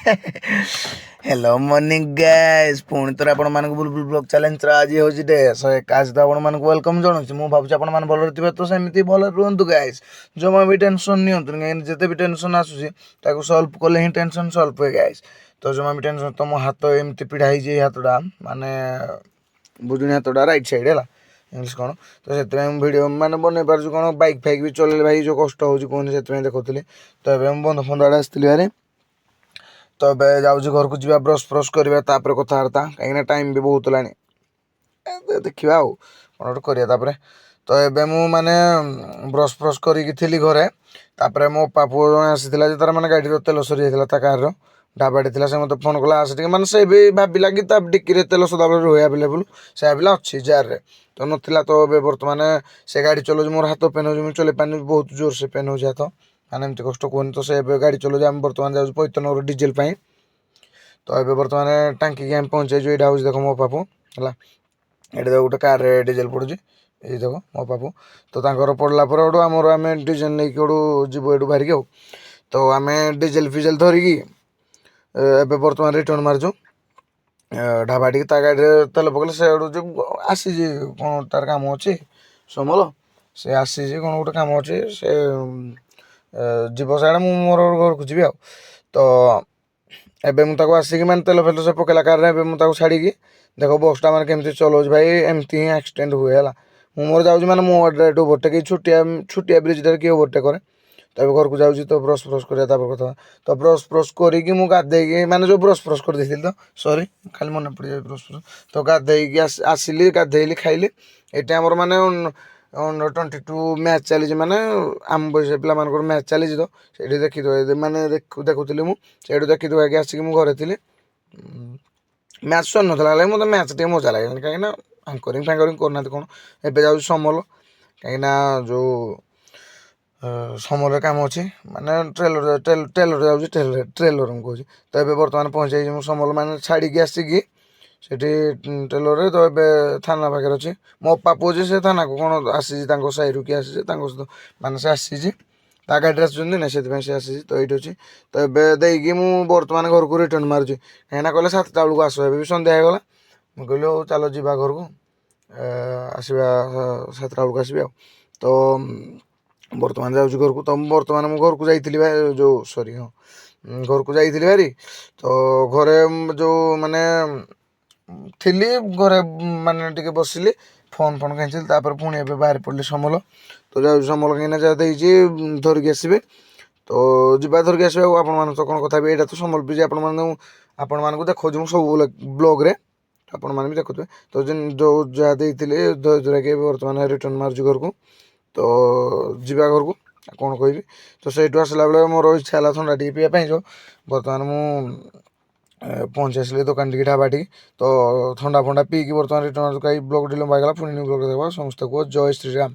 Hello morning guys पुणी थोड़े आपण मानक बुलबुल ब्लॉग चैलेंज आज हूँ डे 101 तो आपण मानक वेलकम जनाऊँ मुझे भावुँ आपण मैंने भल थे तो सेमती भल रुहतु गाइस जमा भी टेंशन नियंतु कहीं जिते भी टेंशन आसूसी सल्व कले ही टेंशन सल्व हुए गाइस तो जमा भी टेंशन तो मो हाथ एमती पिढ़ा ही हाथटा माने बुजुनी हाथटा राइट साइड है इंग्लीश कौन तो से भिड मैंने बन पार्छ कौन बैक फैक भी चल भाई जो कष्ट हो कहते देखुली तो ये बंध फंद आड़े आसती भारी तो ए जाऊँ घर को जा ब्रश फ्रश करवा कथबार्ता कहीं टाइम भी बहुत है देखा आउ कौन गोटे करापर तो ये मुझे ब्रश फ्रश करी घरे तापर मो पापु आसी तार मैंने गाड़ी तेल सरी जाता कार ढाबाटी थी से मतलब फोन कला आस मैंने से भी भाविला कि डिक्की तेल सदाबले रुहे आवेलेबुल से भाविला अच्छी जार रे तो नाला तो बर्तमान से गाड़ी चलाऊँ मोर हाथ पेन हो चल पानी बहुत जोर से पेन हो हाथ मैंने एमती कष्ट कहनी तो से गाड़ी चलाऊँ आम बर्तमान जाऊँ पैतनगर डीजेल तो ये बर्तमान टांकी आम पहुँचाइज यहाँ हूँ देख मो पापु है ये देख गोटे कार डीजेल पड़ू ये देख मो पापु तो पड़ला आमर आम डीजेल नहीं जीव ये बाहरिक तो आम डीजेल फिजेल धरिकी एबे बर्तमान रिटर्न मार्चु ढाबाटी गाड़ी तेल पकड़े से आसी कौन तार कम अच्छे समल से आसी कौन गोटे कम अच्छे से जीव साड़े मोर घर को जी तो एबे मुझे आसिक मैंने तेल फेल से पकेला कार मुझे छाड़ी देख बसटा मैंने केमती चलाऊँ भाई एमती ही एक्सीडेंट हुए है मोर जाऊँ मैंने मो डायरेक्ट ओवरटेक छुटिया छुटिया ब्रिज किए ओवरटेक करे तो ये घर को जाऊँ तो ब्रश फ्रश कर कथा तो ब्रश फ्रश करी मुझे गाधे मैंने जो ब्रश फ्रश कर दी तो सॉरी खाली मन पड़ जाए ब्रश फ्रश तो गाधे आसिली गाधेली खाइली ये आमर माने 22 मैच चली माने आम बयस पिला मैच चली तो से देखी मैंने देखुली मुझे देखी दुआकी आसिक घरे थी मैच सर ना मतलब मैच टे मजा लगे कहीं आंकरिंग फैंकरिंग करना कौन एवं जाऊँ समल कहीं जो समर कम अच्छे माने ट्रेलर जाऊँ ट्रेलर मुझे तो ये बर्तमान पहुँचे समल मैंने छाड़ी आसिक सेठी ट्रेलर तो ये थाना पाखे अच्छे मो पापु जे से थाना को कौन आसी साइरु किए आसी सहित माने से आसी गाड़ी आसुँच से आसी तो ये अच्छी तो ये बर्तमान घर को रिटर्न मारुची कहीं कहले 7टा बेलू आस भी सन्ध्या होगा मुझे कहली हो चलो जी घर को आसवा 7टा बेलू आसबि तो बर्तमान जाऊँ घर को तो बर्तमान मुझे घर को जाइए जो सॉरी हाँ घर को जाइए भारी तो घरे जो माने थिली घरे माने टिके बसिली फोन फोन कैंसिल पुणी एवं बाहर पड़े समल तो जाऊँ समल कहीं जहाँ धरिकी आसबे तो जीवा धरिकी आसबे आपण तो कौन कथा यहाँ तो समलपुर आपण मानक देखो सब ब्लॉग आपण मैंने भी देखुए तो जो जहाँ धरा कि बर्तमान रिटर्न मार्च घर को तो जीवा घर को कौन कहि तो सहीठू आसला बेले मोर इच्छा है थंडा टी पीवाई जो बर्तमान मुझे पहुँची आसली दुकान टी ढाबा टी तो थंडा फंडा पीकी बर्तमान रिटर्न ब्लॉग लंबाईगला पुणी न्यू ब्लॉग देखा समस्त को जय श्रीराम।